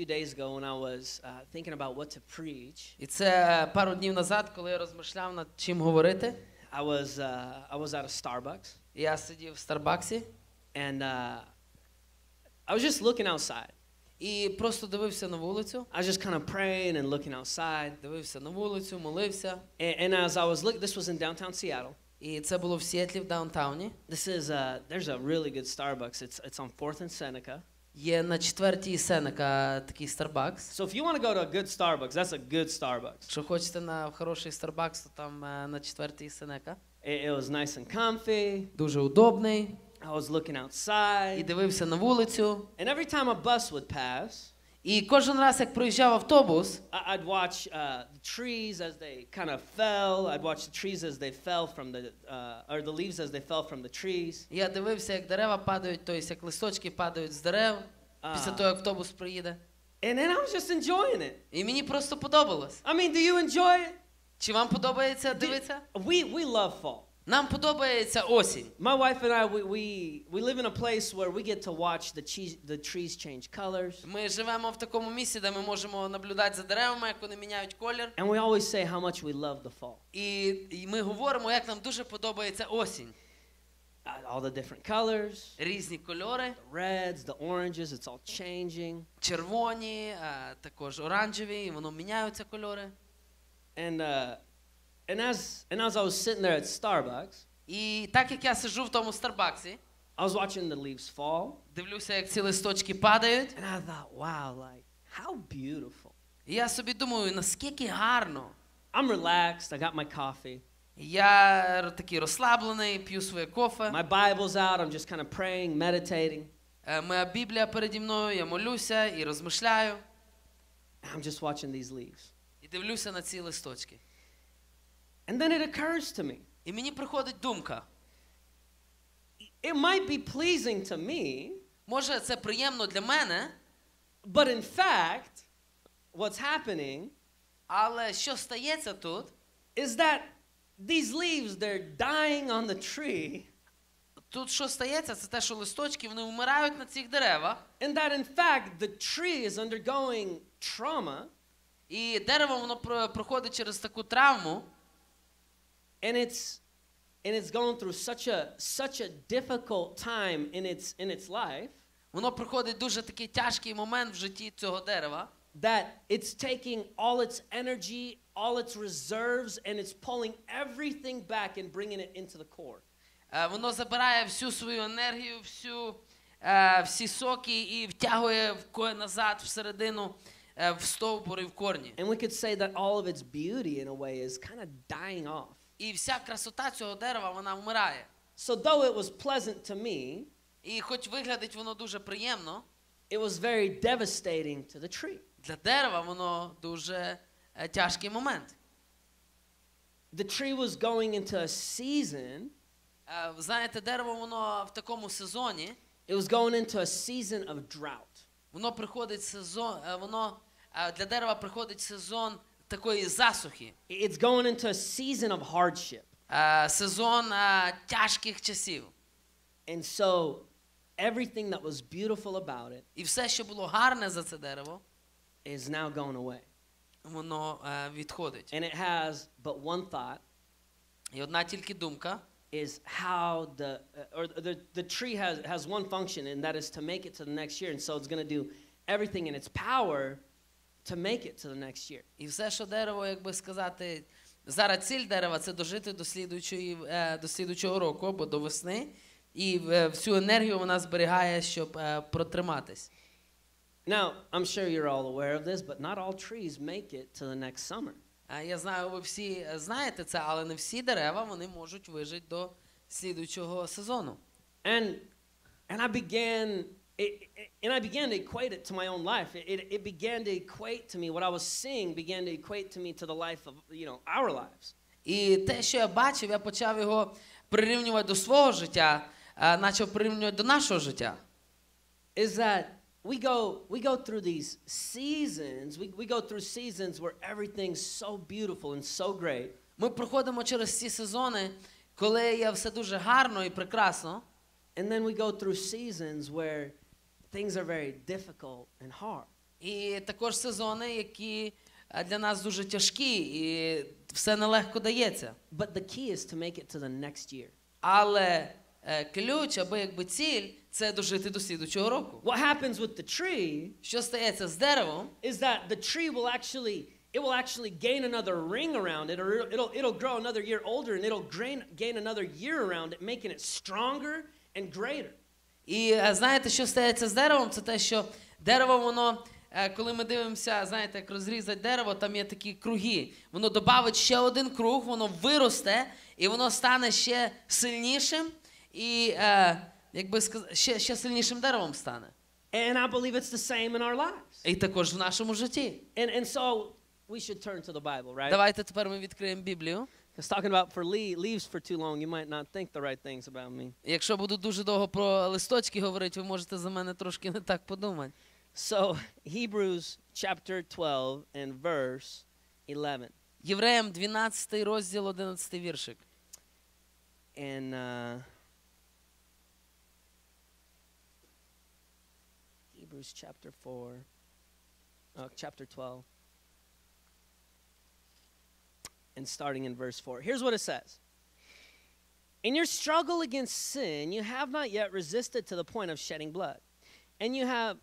few days ago when I was thinking about what to preach. І це пару днів назад, коли я розмишляв над чим говорити. I was at a Starbucks. Я сидів в Старбаксі. And I was just looking outside. І просто дивився на вулицю. I was just kind of praying and looking outside. Дивився на вулицю, молився. And as I was looking, this was in downtown Seattle. І це було в Сіетлі, в даунтауні. There's a really good Starbucks. It's on 4th and Seneca. Є на 4-й Сенека такий Starbucks. So if you want to go to a good Starbucks, that's a good Starbucks. Якщо хочете на хороший Starbucks, то там на 4-й Сенека. It was nice and comfy. Дуже удобний. I was looking outside. І дивився на вулицю. And every time a bus would pass, і кожен раз, як проїжджав автобус, I'd watch the trees as they kind of fell. I'd watch the trees as they fell from or the leaves as they fell from the trees. Я дивився, як дерева падають, тобто як листочки падають з дерев, після того, як автобус приїде. And then I was just enjoying it. І мені просто подобалось. I mean, do you enjoy it? Чи вам подобається дивитися? We love fall. Нам подобається осінь. My wife and I, we live in a place where we get to watch the trees change colors. Ми живемо в такому місці, де ми можемо наблюдати за деревами, як вони міняють колір. And we always say how much we love the fall. І ми говоримо, як нам дуже подобається осінь. All the different colors. Різні кольори. The reds, the oranges, it's all changing. Червоні, також оранжеві, і воно міняються кольори. And as I was sitting there at Starbucks, і так як я сиджу в тому Старбаксі, I was watching the leaves fall. Дивлюся, як ці листочки падають. And I thought, wow, like how beautiful. І я собі думаю, наскільки гарно. I'm relaxed. I got my coffee. Я такий розслаблений, п'ю своє кофе. My Bible's out. I'm just kind of praying, meditating. Моя Біблія переді мною, я молюся і розмишляю. I'm just watching these leaves. І дивлюся на ці листочки. And then it occurs to me. І мені приходить думка. It might be pleasing to me. Може, це приємно для мене. But in fact, what's happening, але що стається тут, is that these leaves, they're dying on the tree. Тут що стається, це те, що листочки, вони вмирають на цих деревах. And that in fact, the tree is undergoing trauma. І дерево, воно проходить через таку травму. And it's going through such a difficult time in its life. Воно проходить дуже такий тяжкий момент в житті цього дерева. That it's taking all its energy, all its reserves, and it's pulling everything back and bringing it into the core. Воно забирає всю свою енергію, всі соки і втягує назад всередину в стовбур і в корні. And we could say that all of its beauty in a way is kind of dying off. І вся красота цього дерева, вона вмирає. So though it was pleasant to me, і хоч виглядить воно дуже приємно, it was very devastating to the tree. Для дерева воно дуже тяжкий момент. The tree was going into a season. Знаєте, дерево воно в такому сезоні. It was going into a season of drought. Воно приходить сезон, для дерева приходить сезон такої засухи. It's going into a season of hardship. Сезон тяжких часів. And so everything that was beautiful about it, і все, що було гарне за це дерево, is now going away. Воно відходить. And it has but one thought. І одна тільки думка. Is how the tree has one function, and that is to make it to the next year, and so it's going to do everything in its power to make it to the next year. І все, що дерево, як би сказати, зараз ціль дерева це дожити до слідуючого року або до весни, і всю енергію вона зберігає, щоб протриматись. Now, I'm sure you're all aware of this, but not all trees make it to the next summer. Я знаю, ви всі знаєте це, але не всі дерева, вони можуть вижити до слідуючого сезону. And I began to equate it to my own life. It began to equate to me, what I was seeing began to equate to me to the life of, our lives. І те, що я бачив, я почав його прирівнювати до свого життя, почав прирівнювати до нашого життя. Is that we go through these seasons, we go through seasons where everything's so beautiful and so great. Ми проходимо через ці сезони, коли є все дуже гарно і прекрасно. And then we go through seasons where things are very difficult and hard. І також сезони, які для нас дуже тяжкі, і все нелегко дається. But the key is to make it to the next year. Але ключ, або якби ціль, це дожити до слідучого року. What happens with the tree Що стається з деревом? is that the tree will actually gain another ring around it, or it'll grow another year older, and it'll gain another year around it, making it stronger and greater. І знаєте, що стається з деревом? Це те, що дерево, воно, коли ми дивимося, знаєте, як розрізати дерево, там є такі круги. Воно добавить ще один круг, воно виросте, і воно стане ще сильнішим, і, якби сказати, ще сильнішим деревом стане. And I believe it's the same in our lives. І також в нашому житті. And so we should turn to the Bible, right? Давайте тепер ми відкриємо Біблію. Because talking about leaves for too long, you might not think the right things about me. Якщо буду дуже довго про листочки говорити, ви можете за мене трошки не так подумати. So, Hebrews chapter 12 and verse 11. Євреям 12 розділ, 11 віршик. And Hebrews chapter 12. And starting in verse 4. Here's what it says. In your struggle against sin, you have not yet resisted to the point of shedding blood. And you have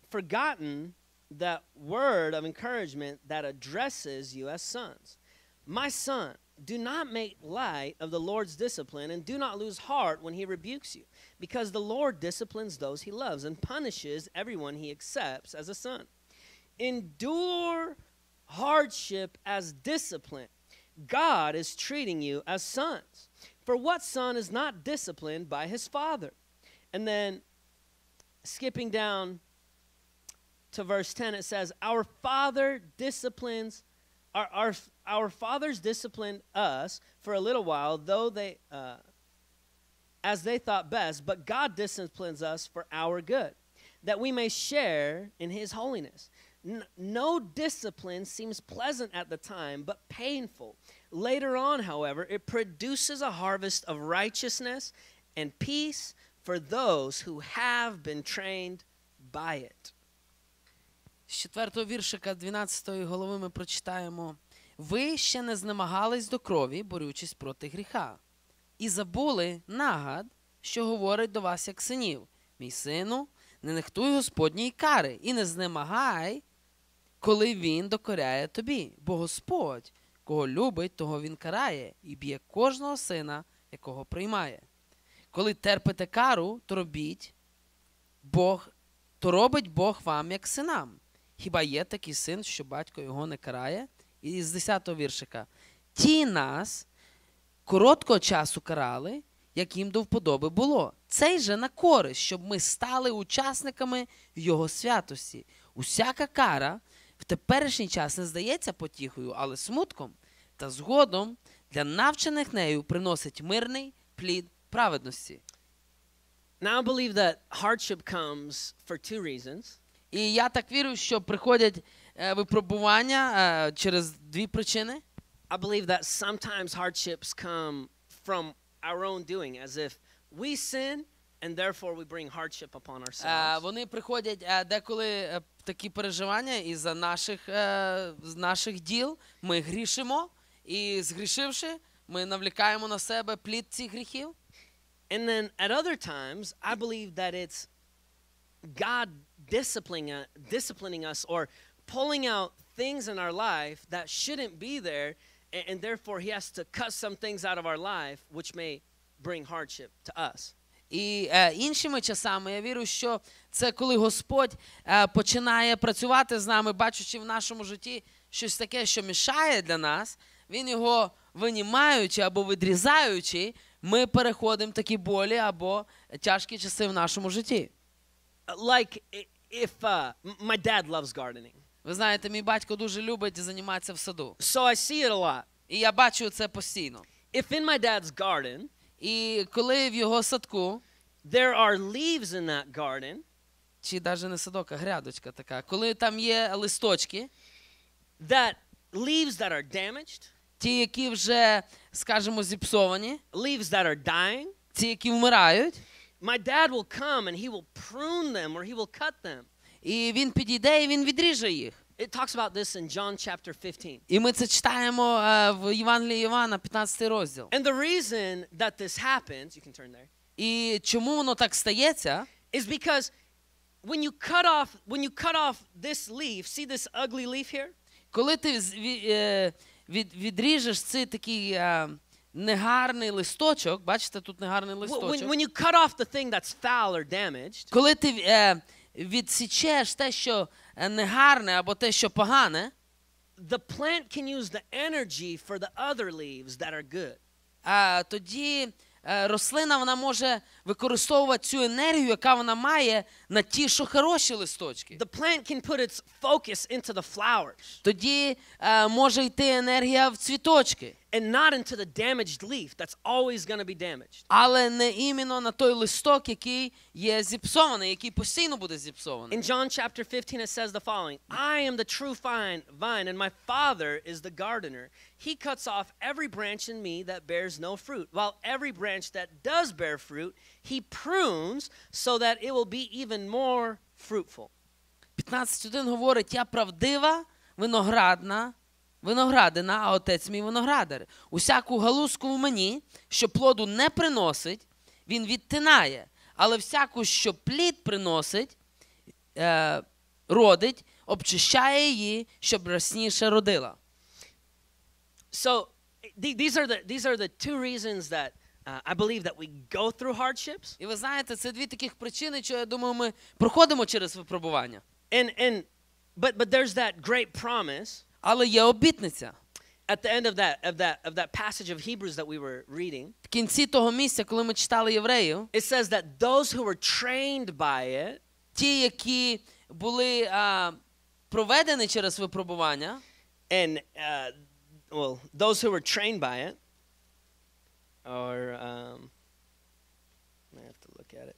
forgotten that word of encouragement that addresses you as sons. My son, do not make light of the Lord's discipline, and do not lose heart when he rebukes you, because the Lord disciplines those he loves and punishes everyone he accepts as a son. Endure hardship as discipline. God is treating you as sons. For what son is not disciplined by his father? And then skipping down to verse 10, it says, Our fathers disciplined us for a little while, though as they thought best, but God disciplines us for our good, that we may share in his holiness. No discipline seems pleasant at the time, but painful. Later on, however, it produces a harvest of righteousness and peace for those who have been trained by it. З 4-го віршика 12-ї голови ми прочитаємо. Ви ще не знемагались до крові, борючись проти гріха. І забули нагад, що говорить до вас як синів. Мій сину, не нехтуй Господньої кари і не знемагай, коли він докоряє тобі. Бо Господь, кого любить, того він карає і б'є кожного сина, якого приймає. Коли терпите кару, то робить Бог вам як синам. Хіба є такий син, що батько його не карає? І з 10-го віршика. Ті нас короткого часу карали, як їм до вподоби було. Цей же на користь, щоб ми стали учасниками його святості. Усяка кара в теперішній час не здається потіхою, але смутком, та згодом для навчених нею приносить мирний плід праведності. Now I believe that hardship comes for two reasons. І я так вірю, що приходять випробування через дві причини. I believe that sometimes hardships come from our own doing, as if we sin and therefore we bring hardship upon ourselves. Вони приходять деколи такі переживання із-за наших діл. Ми грішимо, і згрішивши, ми навлікаємо на себе плід цих гріхів. And then at other times, I believe that it's God disciplining us or pulling out things in our life that shouldn't be there, and therefore he has to cut some things out of our life which may bring hardship to us. І іншими часами я вірю, що це коли Господь починає працювати з нами, бачачи в нашому житті щось таке, що мішає для нас, Він його винімаючи або відрізаючи, ми переходимо такі болі або тяжкі часи в нашому житті. Like if my dad loves gardening. Ви знаєте, мій батько дуже любить займатися в саду. So I see it a lot. І я бачу це постійно. If in my dad's garden, і коли в його садку, there are leaves in that garden, чи навіть не садок, а грядочка така, коли там є листочки, that leaves that are damaged, ті, які вже, скажімо, зіпсовані, leaves that are dying, ті, які вмирають, my dad will come and he will prune them or he will cut them. І він підійде, і він відріже їх. It talks about this in John chapter 15. І ми це читаємо в Євангелії Івана, 15 розділ. And the reason that this happens, you can turn there, І чому воно так стається? is because when you cut off this leaf, see this ugly leaf here? Коли ти відріжеш цей такий негарний листочок, бачите, тут негарний листочок. When you cut off the thing that's foul or damaged, Коли ти відсічеш те, що негарне або те, що погане, the plant can use the energy for the other leaves that are good. тоді рослина вона може використовувати цю енергію, яка вона має, на ті, що хороші листочки. The plant can put its focus into the flowers Тоді може йти енергія в цвіточки. and not into the damaged leaf that's always going to be damaged. Але не іменно на той листок, який є зіпсований, який постійно буде зіпсований. In John chapter 15 it says the following, I am the true vine and my Father is the gardener. He cuts off every branch in me that bears no fruit, while every branch that does bear fruit, he prunes so that it will be even more fruitful. 15:1 говорить, я правдива виноградина, а отець мій виноградар. Усяку галузку в мені, що плоду не приносить, він відтинає. Але всяку, що плід приносить, родить, обчищає її, щоб рясніше родила. So these are the two reasons that I believe that we go through hardships. І ви знаєте, це дві таких причини, що я думаю, ми проходимо через випробування. But there's that great promise. Але є обітниця. At the end of that passage of Hebrews that we were reading, В кінці того місця, коли ми читали Євреїв, it says that those who were trained by it, ті, які були проведені через випробування, and those who were trained by it, or I have to look at it.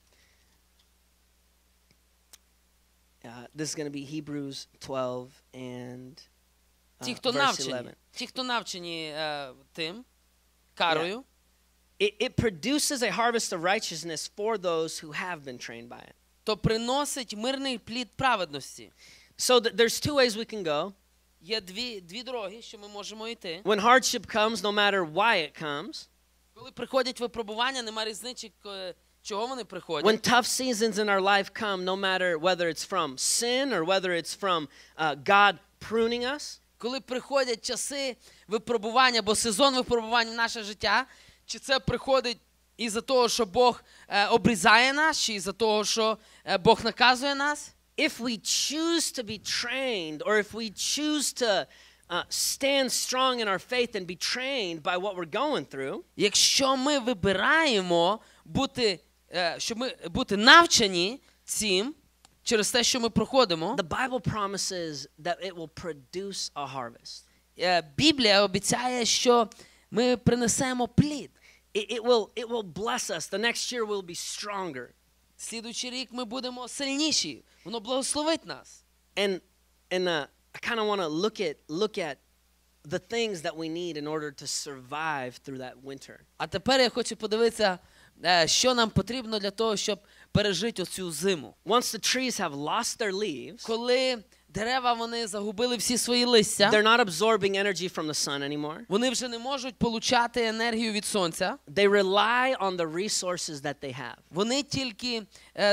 This is going to be Hebrews 12 and ті, хто навчені тим, карою, it produces a harvest of righteousness for those who have been trained by it. то приносить мирний плід праведності. So there's two ways we can go. Є дві дороги, що ми можемо йти. When hardship comes, no matter why it comes, коли приходять випробування, нема різниці, чого вони приходять. When tough seasons in our life come, no matter whether it's from sin or whether it's from God pruning us, коли приходять часи випробування або сезон випробувань в наше життя, чи це приходить із-за того, що Бог обрізає нас, чи із-за того, що Бог наказує нас? If we choose to be trained or if we choose to stand strong in our faith and be trained by what we're going through, якщо ми вибираємо бути навчені цим, через те, що ми проходимо, the Bible promises that it will produce a harvest. Біблія обіцяє, що ми принесемо плід. It will bless us. The next year we'll be stronger. Слідуючий рік ми будемо сильніші. Воно благословить нас. And I kind of want to look at the things that we need in order to survive through that winter. А тепер я хочу подивитися, що нам потрібно для того, щоб пережити оцю зиму. Once the trees have lost their leaves, коли дерева вони загубили всі свої листя, they're not absorbing energy from the sun anymore. Вони вже не можуть получати енергію від сонця. They rely on the resources that they have. Вони тільки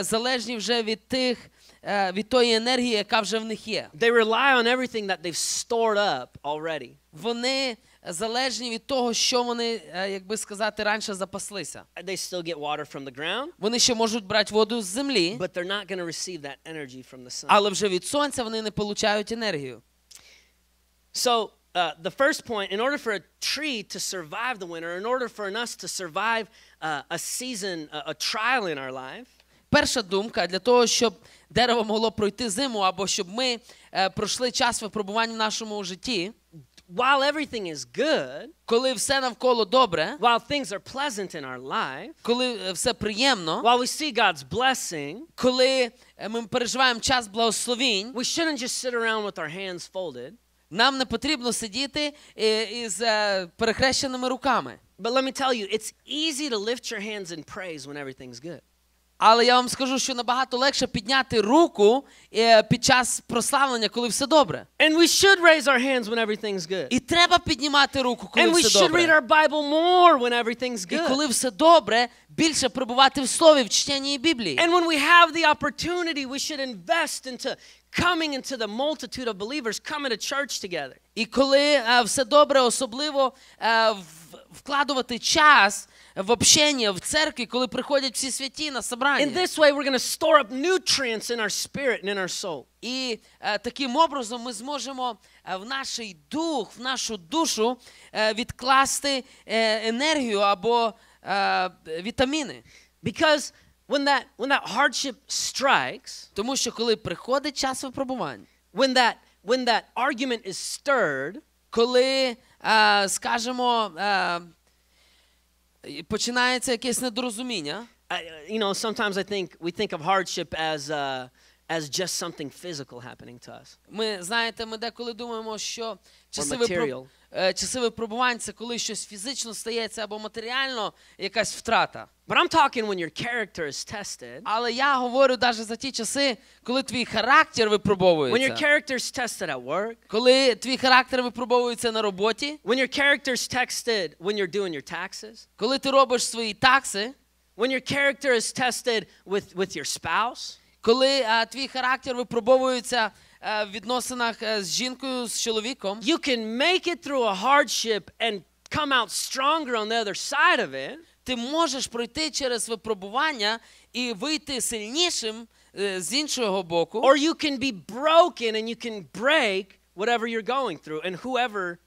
залежні вже від тої енергії, яка вже в них є. They rely on everything that they've stored up already. Вони залежні від того, що вони, як би сказати, раніше запаслися. They still get water from the ground. Вони ще можуть брати воду з землі, but they're not going to receive that energy from the sun. але вже від сонця вони не получають енергію. So the first point, in order for a tree to survive the winter, in order for us to survive a season, a trial in our life, перша думка, для того, щоб дерево могло пройти зиму, або щоб ми пройшли час випробувань в нашому житті, while everything is good, коли все навколо добре, while things are pleasant in our life, коли все приємно, while we see God's blessing, коли ми переживаємо час благословінь, we shouldn't just sit around with our hands folded. Нам не потрібно сидіти із перехрещеними руками. But let me tell you, it's easy to lift your hands in praise when everything's good. Але я вам скажу, що набагато легше підняти руку під час прославлення, коли все добре. And we should raise our hands when everything's good. І треба піднімати руку, коли And we все should read добре. our Bible more when everything's І good. коли все добре, більше перебувати в Слові, в читанні Біблії. And when we have the opportunity, we should invest into coming into the multitude of believers coming to church together. І коли все добре, особливо вкладувати час в общення, в церкві, коли приходять всі святі на In собрання. this way, we're going to store up nutrients in our spirit and in our soul. І таким образом ми зможемо в наш дух, в нашу душу відкласти енергію або вітаміни. Because when that hardship strikes, Тому що коли приходить час випробувань, when that argument is stirred, коли, скажімо, починається якесь недорозуміння, sometimes I think we think of hardship as just something physical happening to us. ми деколи думаємо, що material. часи випробувань – це коли щось фізично стається або матеріально, якась втрата. But I'm talking when your character is tested. Але я говорю навіть за ті часи, коли твій характер When your випробовується. character is tested at work. Коли твій характер випробовується на роботі. When your character is tested when you're doing your taxes. Коли ти робиш свої такси. When your character is tested with your spouse. Коли твій характер випробовується в відносинах з жінкою, з чоловіком. You can make it through a hardship and come out stronger on the other side of it. Ти можеш пройти через випробування і вийти сильнішим з іншого боку. Or you can be broken and you can break whatever you're going through and whoever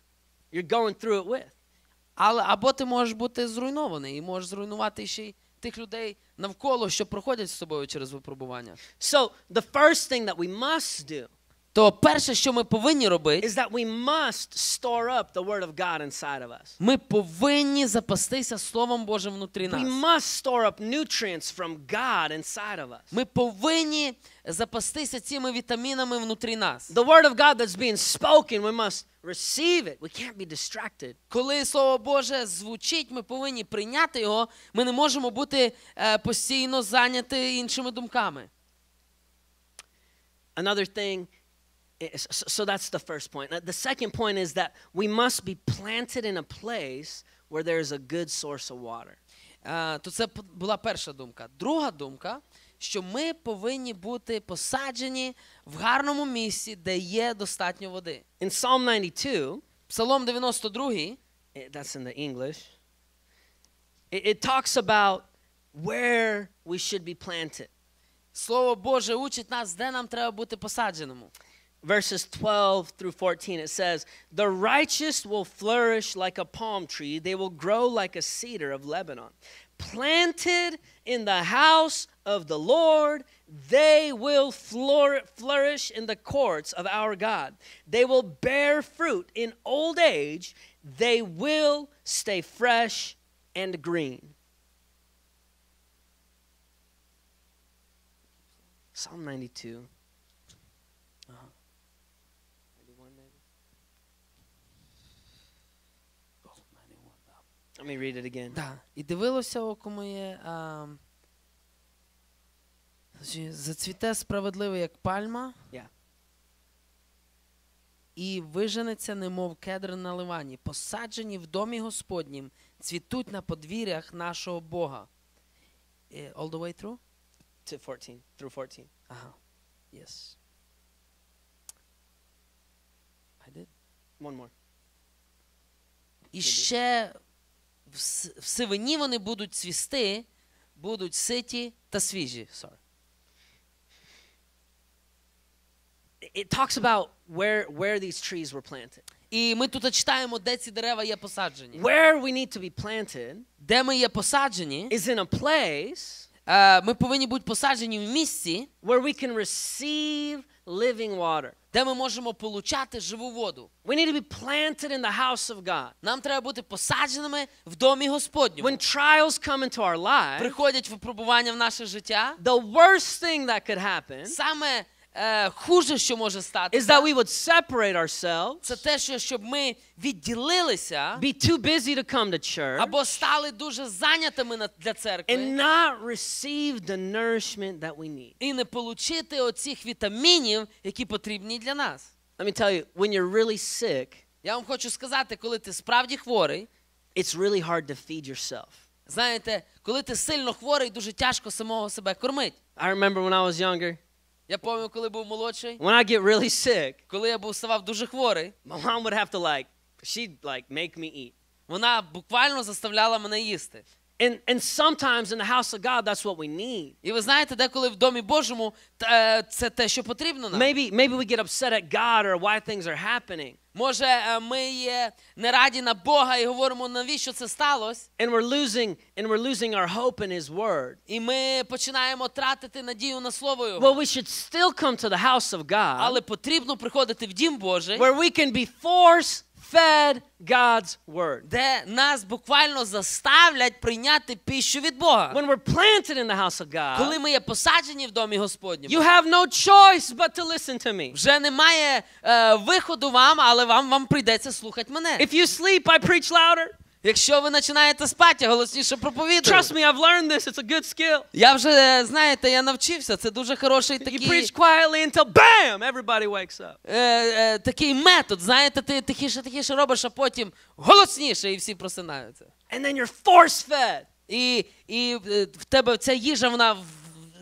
you're going through it with. Або ти можеш бути зруйнований і можеш зруйнувати ще й тих людей навколо, що проходять з собою через випробування. So the first thing that we must do То перше, що ми повинні робити, is that we must store up the word of God inside of us. ми повинні запастися Словом Божим внутрі We нас. must store up nutrients from God inside of us. Ми повинні запастися цими вітамінами внутрі нас. The word of God that's being spoken, we must receive it. We can't be distracted. Коли Слово Боже звучить, ми повинні прийняти його. Ми не можемо бути постійно зайняті іншими думками. Another thing, so that's the first point. The second point is that we must be planted in a place where there is a good source of water. То це була перша думка. Друга думка, що ми повинні бути посаджені в гарному місці, де є достатньо води. In Psalm 92, Псалом 92, that's in the English, it talks about where we should be planted. Слово Боже учить нас, де нам треба бути посадженому. Verses 12 through 14, it says, "The righteous will flourish like a palm tree. They will grow like a cedar of Lebanon. Planted in the house of the Lord, they will flourish in the courts of our God. They will bear fruit in old age. They will stay fresh and green." Psalm 92. Let me read it again. Да. І дивилося око моє, зацвіте справедливий, як пальма, Yeah. і виженеться, немов кедр на ливані, посаджені в домі Господнім, цвітуть на подвір'ях нашого Бога. All the way through? Through 14. Ага. Yes. I did. One more. І ще в сивині вони будуть цвісти, будуть ситі та свіжі. Sorry. It talks about where these trees were planted. І ми тут читаємо, де ці дерева є посаджені. Where we need to be planted Де ми є посаджені, is in a place ми повинні бути посаджені в місці, where we can receive living water. де ми можемо получати живу воду. We need to be planted in the house of God. Нам треба бути посадженими в домі Господньому. When trials come into our lives, Приходять випробування в наше життя. the worst thing that could happen Саме найхуже, що може is статися, that we would separate ourselves, це те, що щоб ми відділилися, be too busy to come to church, або стали дуже зайнятими для церкви, and not receive the nourishment that we need. і не отримати оцих вітамінів, які потрібні для нас. Let me tell you, when you're really sick, Я вам хочу сказати, коли ти справді хворий, it's really hard to feed yourself. знаєте, коли ти сильно хворий, дуже тяжко самого себе кормити. I remember when I was younger, Я пам'ятаю, коли був молодший, when I get really sick, коли я ставав дуже хворий, my mom would have to she'd make me eat. вона буквально заставляла мене їсти. And sometimes in the house of God, that's what we need. І ви знаєте, деколи в Домі Божому це те, що потрібно нам. Maybe we get upset at God or why things are happening. Може, ми є не раді на Бога і говоримо, навіщо це сталося? And we're losing our hope in His Word. І ми починаємо тратити надію на Слово Його. Well, we should still come to the house of God, Але потрібно приходити в Дім Божий, where we can be force-fed God's Word. де нас буквально заставлять прийняти пищу від Бога. When we're planted in the house of Коли God, ми є посаджені в Домі Господньому, you have no choice but to listen to me. вже немає виходу вам, але вам прийдеться слухати мене. If you sleep, I preach louder. Якщо ви починаєте спати, я голосніше проповідую. Trust me, I've learned this. It's a good skill. Я вже, знаєте, я навчився. Це дуже хороший You такий, preach quietly until bam, everybody wakes up. такий метод. Знаєте, ти тихіше робиш, а потім голосніше, і всі просинаються. And then you're force-fed. І в тебе ця їжа, вона,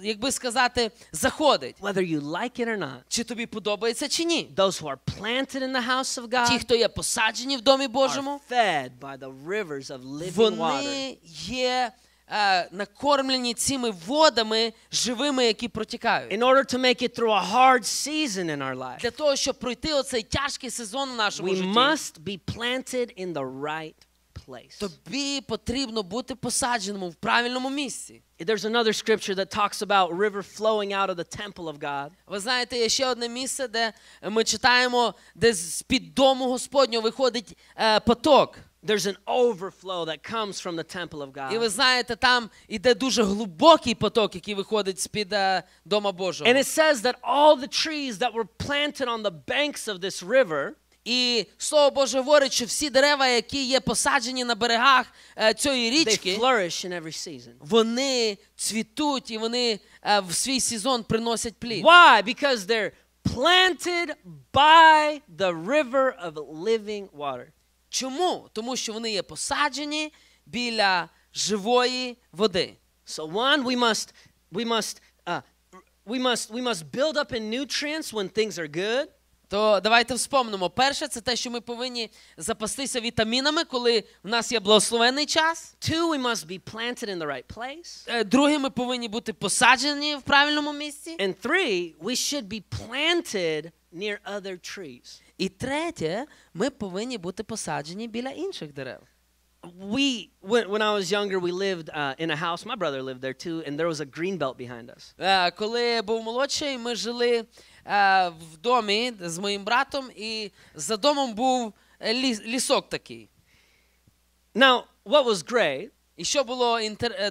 якби сказати, заходить. Whether you like it or not. Чи тобі подобається, чи ні? Those who are planted in the house of God Ті, хто є посаджені в Домі Божому, are fed by the rivers of living water. вони є накормлені цими водами живими, які протікають. In order to make it through a hard season in our life, Для того, щоб пройти оцей тяжкий сезон в нашому we житті, must be planted in the right place. тобі потрібно бути посадженим в правильному місці. There's another scripture that talks about river flowing out of the temple of God. Ви знаєте, є ще одне місце, де ми читаємо, де з-під дому Господнього виходить поток. There's an overflow that comes from the temple of God. І ви знаєте, там іде дуже глибокий поток, який виходить з-під Дома Божого. And it says that all the trees that were planted on the banks of this river, І Слово Боже говорить, що всі дерева, які є посаджені на берегах цієї they річки, flourish in every season. вони цвітуть і вони в свій сезон приносять плід. Why? Because they're planted by the river of living water. Чому? Тому що вони є посаджені біля живої води. So one, we must build up in nutrients when things are good. То давайте вспомнимо. Перше, це те, що ми повинні запастися вітамінами, коли в нас є благословенний час. Two, we must be planted in the right place. Друге, ми повинні бути посаджені в правильному місці. And three, we should be planted near other trees. І третє, ми повинні бути посаджені біля інших дерев. When I was younger, we lived in a house. My brother lived there too, and there was a green belt behind us. Коли я був молодший, ми жили в домі з моїм братом, і за домом був лісок такий. Now, what was great І що було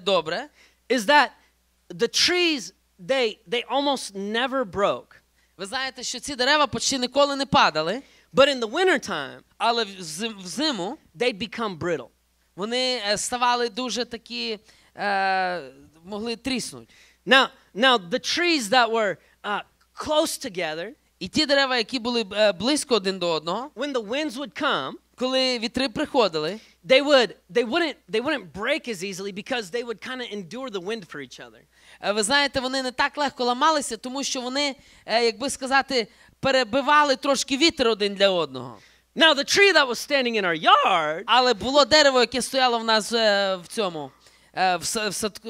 добре, is that the trees, they almost never broke. ви знаєте, що ці дерева почти ніколи не падали, But in the wintertime, але взиму they'd become brittle. вони ставали дуже такі, могли тріснути. Now the trees that were close together, І ті дерева, які були близько один до одного, when the winds would come, коли вітри приходили, they wouldn't break as easily because they would kind of endure the wind for each other. ви знаєте, вони не так легко ламалися, тому що вони, як би сказати, перебивали трошки вітер один для одного. Now the tree that was standing in our yard, Але було дерево, яке стояло в нас в цьому, в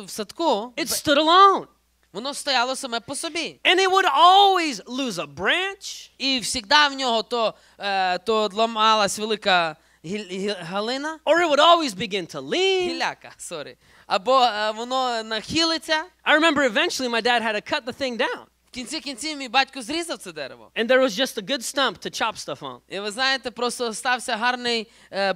садку, it stood alone. воно стояло саме по собі. And it would always lose a branch, І завжди в нього то ламалась велика галина, or it would always begin to lean. гіляка, або воно нахилиться. I remember eventually my dad had to cut the thing down. В кінці кінців мій батько зрізав це дерево. And there was just a good stump to chop stuff on. І ви знаєте, просто стався гарний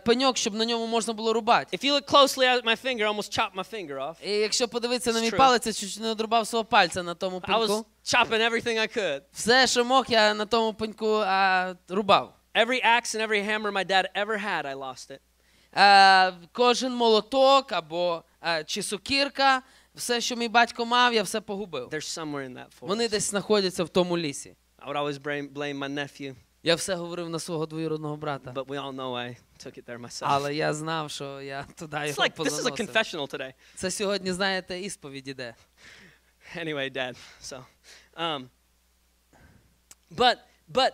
пеньок, щоб на ньому можна було рубати. If you look closely at my finger, I almost chopped my finger off. І якщо подивитися на мій It's true. палець, я чуть не одрубав свого пальця на тому I пеньку. was chopping everything I could. Все, що мог, я на тому пеньку рубав. Every axe and every hammer my dad ever had, I lost it. Кожен молоток або чи сокирка, все, що мій батько мав, я все погубив. There's somewhere in that Вони forest. десь знаходяться в тому лісі. I would always blame my nephew, Я все говорив на свого двоюродного брата. but we all know I took it there myself. Але я знав, що я туди It's його like this is a позаносив. confessional today. Це сьогодні, знаєте, ісповідь іде. Anyway, Dad. So, but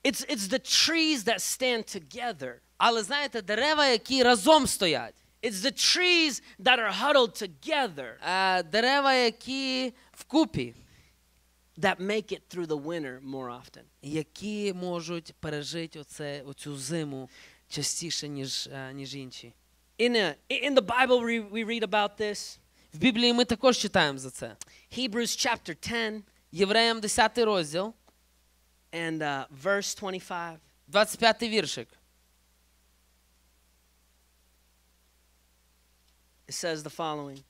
it's the trees that stand together. Але знаєте, дерева, які разом стоять. It's the trees that are huddled together Дерева, які вкупі, that make it through the winter more often. які можуть пережити оцю зиму частіше, ніж інші. In the Bible, we read about this. В Біблії ми також читаємо за це. Hebrews chapter 10 Євреям 10 розділ, and verse 25. 25 віршик. It says the following.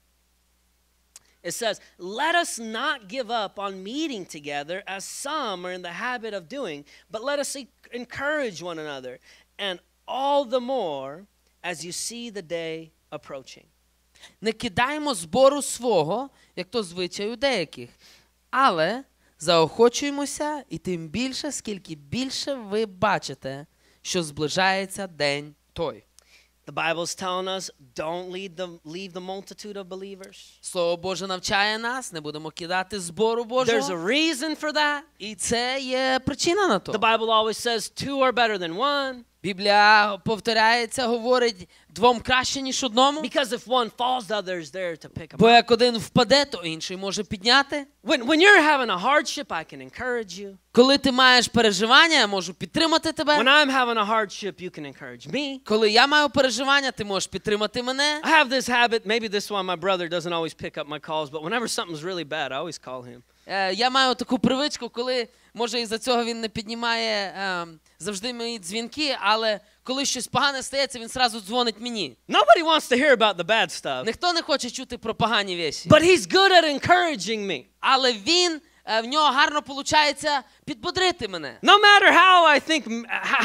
It says, "Let us not give up on meeting together as some are in the habit of doing, but let us encourage one another, and all the more as you see the day approaching." Не кидаємо збору свого, як то звичай у деяких, але заохочуємося і тим більше, скільки більше ви бачите, що зближається день той. The Bible's telling us, don't leave the multitude of believers. Слово Боже навчає нас, не будемо кидати збору There's Божого. a reason for that. І це є причина на The то. Bible always says two are better than one. Біблія повторяється, говорить, двом краще, ніж одному. Because if one falls, the other is there to pick him Бо up. як один впаде, то інший може підняти. When you're having a hardship, I can encourage you. Коли ти маєш переживання, я можу підтримати When тебе. I'm having a hardship, you can encourage me. Коли я маю переживання, ти можеш підтримати мене. I have this habit, maybe this is why my brother doesn't always pick up my calls, but whenever something's really bad, I always call him. Я маю таку привичку, коли, може, із-за цього він не піднімає завжди мої дзвінки, але коли щось погане стається, він зразу дзвонить мені. Nobody wants to hear about the bad stuff, Ніхто не хоче чути про погані вещі. but he's good at encouraging me. Але в нього гарно виходить підбодрити мене. No matter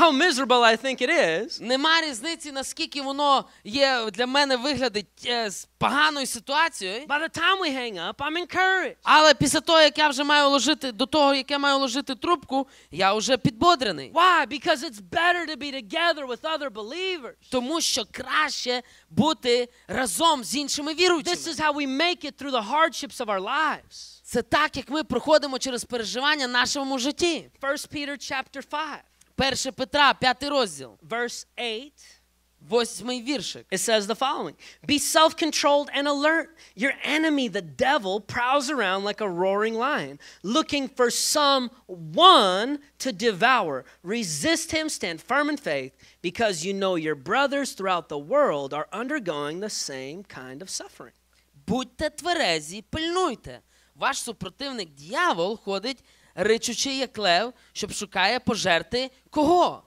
how miserable I think it is, Нема різниці, наскільки воно є для мене виглядить з поганою ситуацією. by the time we hang up, I'm encouraged. Але після того, як я вже маю ложити, до того, як я маю ложити трубку, я вже підбодрений. Why? Because it's better to be together with other believers. Тому що краще бути разом з іншими This віруючими. is how we make it through the hardships of our lives. Це так, як ми проходимо через переживання в нашому житті. 1 Peter chapter 5, 1 Петра, 5 розділ, verse 8. 8 віршик. It says the following: "Be self-controlled and alert. Your enemy, the devil, prowls around like a roaring lion, looking for someone to devour. Resist him, stand firm in faith, because you know your brothers throughout the world are undergoing the same kind of suffering." Будьте тверезі, пильнуйте. Ваш супротивник дьявол ходить, ричучи як лев, щоб шукає пожерти кого?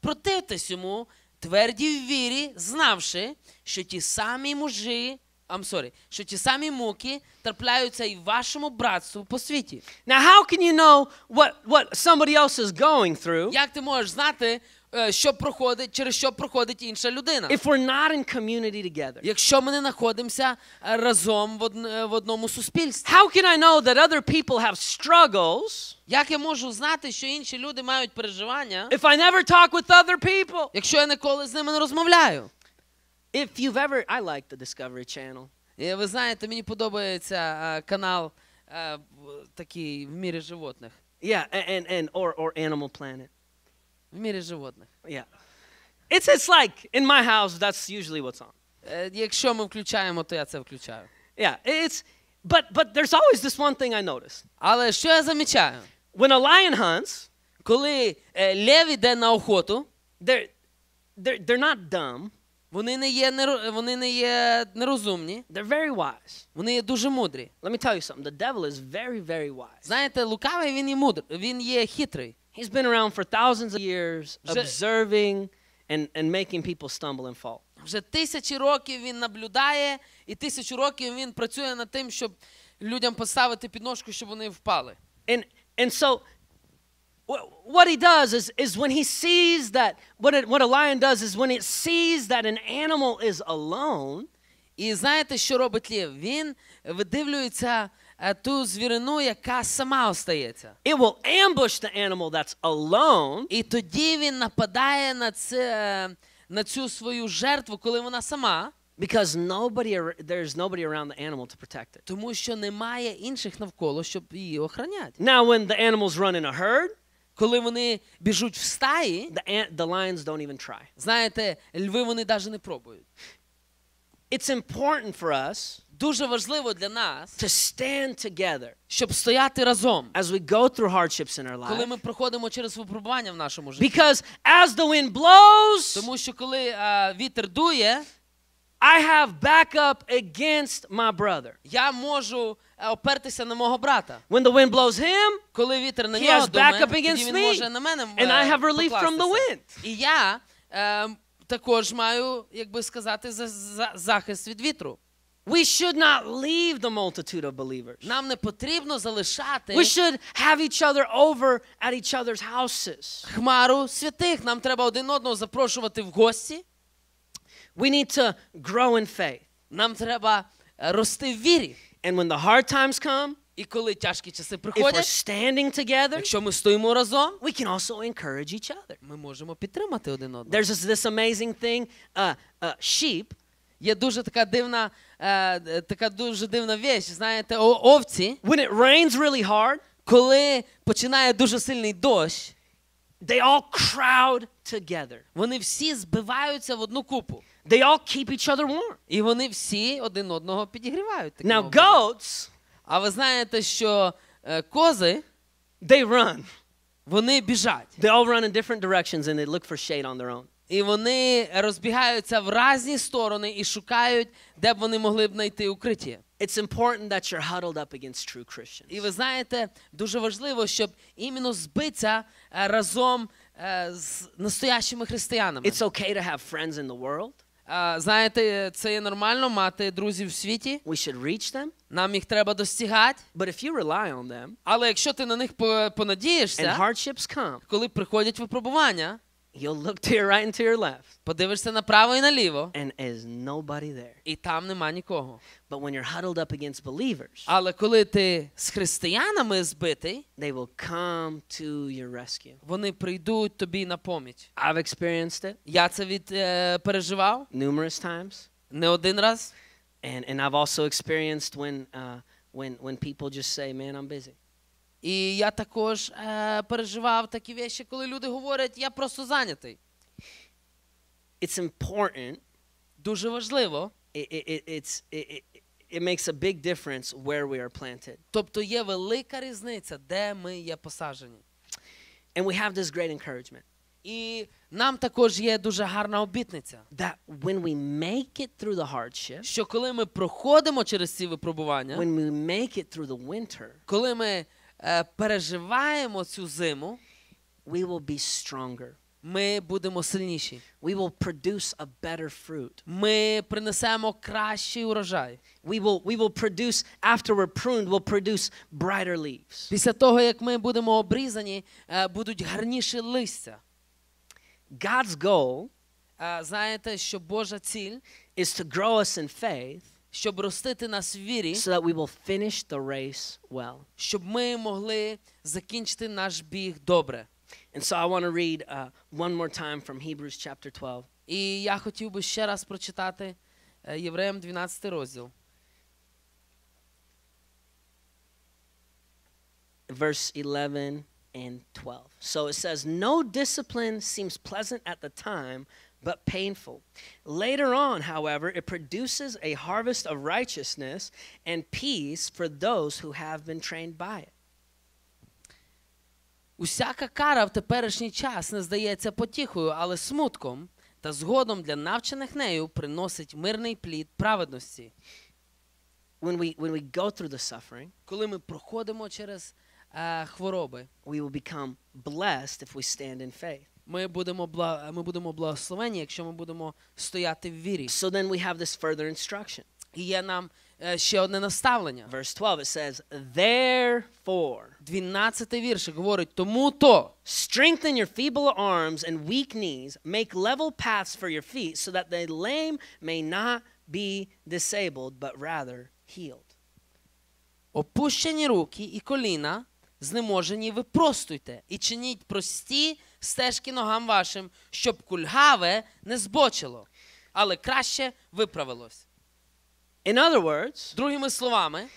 Противтесь йому, тверді в вірі, знавши, що ті самі муки трапляються і вашому братству по світі. Now, how can you know what somebody else is going through Як ти можеш знати, через що проходить інша людина? if we're not in community together? Якщо ми не знаходимося разом в одному суспільстві. How can I know that other people have struggles Як я можу знати, що інші люди мають переживання, if I never talk with other people? якщо я ніколи з ними не розмовляю? If you've ever, I like the Discovery Channel. І ви знаєте, мені подобається канал такий в мірі животних. Yeah, or Animal Planet. В мірі животних. Yeah. It's like in my house, that's usually what's on. Якщо ми включаємо, то я це включаю. Yeah, but there's always this one thing I notice. Але що я замічаю? When a lion hunts, Коли лев іде на охоту, they're not dumb. Вони не є нерозумні. They're very wise. Вони є дуже мудрі. Let me tell you something. The devil is very, very wise. Знаєте, лукавий він і мудрий, він є хитрий. He's been around for thousands of years, observing and making people stumble and fall. Вже 1000 років він наблюдає, і 1000 років він працює над тим, щоб людям поставити підножку, щоб вони впали. And so what he does is when he sees that, what a lion does is when it sees that an animal is alone, І знаєте, що робить лев? Він видивлюється ту звірину, яка сама остається. it will ambush the animal that's alone, І тоді він нападає на цю свою жертву, коли вона сама, because there's nobody around the animal to protect it. тому що немає інших навколо, щоб її охороняти. Now when the animals run in a herd, Коли вони біжуть в стаї, the lions don't even try. знаєте, льви вони навіть не пробують. It's important for us Дуже важливо для нас, to stand together щоб стояти разом, as we go through hardships in our коли life. ми проходимо через випробування в нашому житті. Because as the wind blows, Тому що коли вітер дує, I have backup against my brother. я можу опертися на мого брата. When the wind blows him, Коли вітер на He нього has думе, backup тоді against він me, може на мене and I have relief from the покластися. wind. І я також маю, як би сказати, захист від вітру. We should not leave the multitude of believers. Нам не потрібно залишати We should have each other over at each other's houses. хмару святих. Нам треба один одного запрошувати в гості. We need to grow in faith. Нам треба рости в вірі. And when the hard times come, І коли тяжкі часи if we're приходять, standing together, якщо ми стоїмо разом, we can also encourage each other. ми можемо підтримати один одного. There's this amazing thing, sheep. Є дуже така дуже дивна вещь, знаєте, овці, When it rains really hard, коли починає дуже сильний дощ, they all crowd together. вони всі збиваються в одну купу. They all keep each other warm. І вони всі один одного підігрівають. таким Now образом. goats, А ви знаєте, що кози, they run. вони біжать. They all run in different directions and they look for shade on their own. І вони розбігаються в різні сторони і шукають, де б вони могли б знайти укриття. It's important that you're huddled up against true Christians. І ви знаєте, дуже важливо, щоб іменно збитися разом з настоящими християнами. It's okay to have friends in the world. Знаєте, це є нормально мати друзів в світі. We should reach them. Нам їх треба достигати. But if you rely on them Але якщо ти на них and понадієшся, hardships come, коли приходять випробування, you'll look to your right and to your left, подивишся направо і наліво, and is nobody there. і там нема нікого. But when you're huddled up against believers, Але коли ти з християнами збитий, they will come to your rescue. вони прийдуть тобі на поміч. I've experienced it Я це переживав numerous times, не один раз. and I've also experienced when people just say, "Man, I'm busy." І я також переживав такі речі, коли люди говорять, я просто зайнятий. It's important. Дуже важливо. It makes a big difference where we are planted. Тобто є велика різниця, де ми є посаджені. And we have this great encouragement І нам також є дуже гарна обітниця, that when we make it through the hardship, що коли ми проходимо через ці випробування, when we make it through the winter, коли ми переживаємо цю зиму, we will be stronger. ми будемо сильніші. We will produce a better fruit. Ми принесемо кращий урожай. We will produce, after we're pruned, we'll produce brighter leaves. Після того, як ми будемо обрізані, будуть гарніші листя. God's goal Знаєте, що Божа ціль, is to grow us in faith щоб ростити нас в вірі, so that we will finish the race well. щоб ми могли закінчити наш біг добре. And so I want to read one more time from Hebrews chapter 12. І я хотів би ще раз прочитати Євреям 12 розділ. Verse 11 and 12. So it says, "No discipline seems pleasant at the time, but painful. Later on, however, it produces a harvest of righteousness and peace for those who have been trained by it." Усяка кара в теперішній час не здається потіхою, але смутком, та згодом для навчених нею приносить мирний плід праведності. When we go through the suffering, Коли ми проходимо через хвороби, we will become blessed if we stand in faith. ми будемо благословені, якщо ми будемо стояти в вірі. So then we have this further instruction. І є нам ще одне наставлення. Verse 12, it says, therefore, 12-й віршик говорить, тому то strengthen your feeble arms and weak knees, make level paths for your feet, so that the lame may not be disabled, but rather healed. опущені руки і коліна, знеможені випростуйте, і чиніть прості стежки ногам вашим, щоб кульгаве не збочило, але краще виправилось. In other words, Другими словами,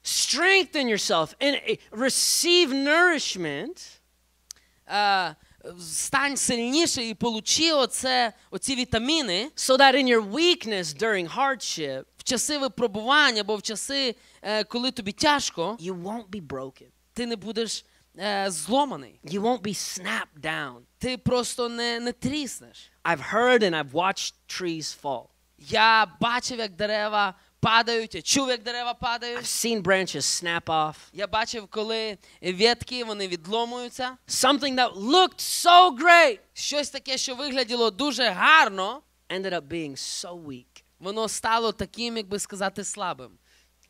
strengthen yourself and receive nourishment стань сильніше і получи оці вітаміни, so that in your weakness during hardship, в часи випробування або в часи, коли тобі тяжко, you won't be broken. ти не будеш зломаний. You won't be snapped down. Ти просто не тріснеш. I've heard and I've watched trees fall. Я бачив, як дерева падають, я чув, як дерева падають. I've seen branches snap off. Я бачив, коли ветки, вони відломуються. Something that looked so great Щось таке, що вигляділо дуже гарно, ended up being so weak. воно стало таким, як би сказати, слабим.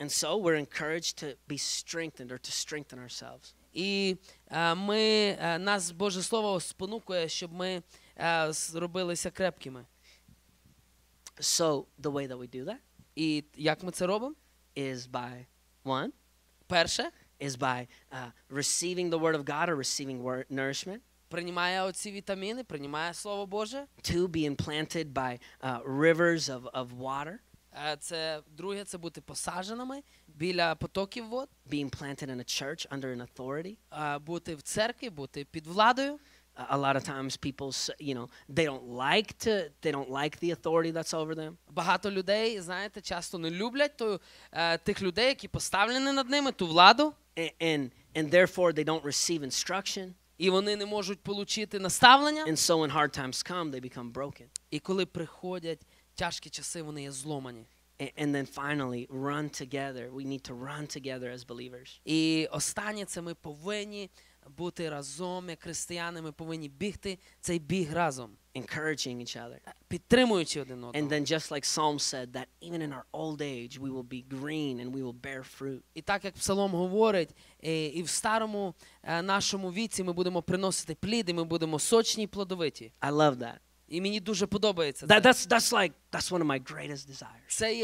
And so we're encouraged to be strengthened or to strengthen ourselves. І нас Боже Слово спонукує, щоб ми зробилися крепкими. So the way that we do that І як ми це робимо? is by one, Перше, is by receiving the word of God or receiving nourishment. приймає оці вітаміни, приймає Слово Боже. Two, being planted by rivers of water. Друге, це бути посадженими біля потоків вод. Being planted in a church under an authority. Бути в церкві, бути під владою. A lot of times people, they don't like the authority that's over them. Багато людей, знаєте, часто не люблять тих людей, які поставлені над ними, ту владу. And therefore they don't receive instruction. І вони не можуть отримати наставлення. And so when hard times come, they become broken. І коли приходять тяжкі часи, вони є зломані. And then finally, run together. We need to run together as believers. І останнє, це ми повинні бути разом, як християни, ми повинні бігти цей біг разом. Encouraging each other. Підтримуючи один And одного. then just like Psalm said, that even in our old age, we will be green and we will bear fruit. І так, як Псалом говорить, і в старому нашому віці ми будемо приносити плід, і ми будемо сочні і плодовиті. I love that. І мені дуже подобається це. That's one of my greatest desires. Це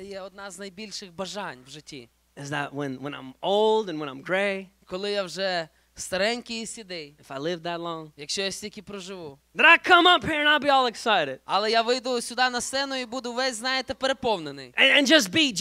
є одна з найбільших бажань в житті. Is that when I'm old and when I'm gray, Коли я вже старенький і сідий, if I live that long, якщо я стільки проживу, that I come up here and I'll be all excited. але я вийду сюди на сцену і буду весь, знаєте, переповнений. And just be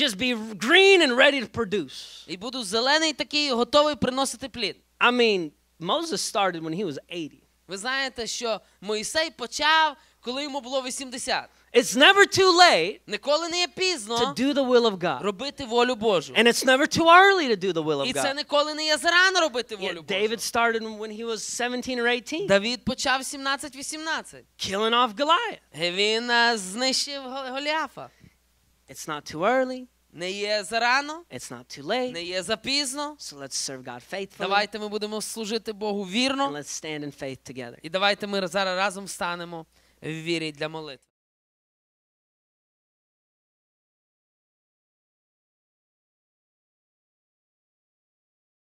green and ready to produce. І буду зелений такий, готовий приносити плід. I mean, Moses started when he was 80. Ви знаєте, що Мойсей почав, коли йому було 80. It's never too late Ніколи не є to пізно do the will of God. робити волю Божу. And it's never too early to do the will of І це God. ніколи не є зарано робити волю David Божу. started when he was 17 or 18, Давид почав 17-18. killing off Goliath. Він знищив Голіафа. It's not too early. Не є зарано, It's not too late. не є запізно. So let's serve God faithfully. Давайте ми будемо служити Богу And вірно. let's stand in faith together. І давайте ми зараз разом станемо в вірі для молитви.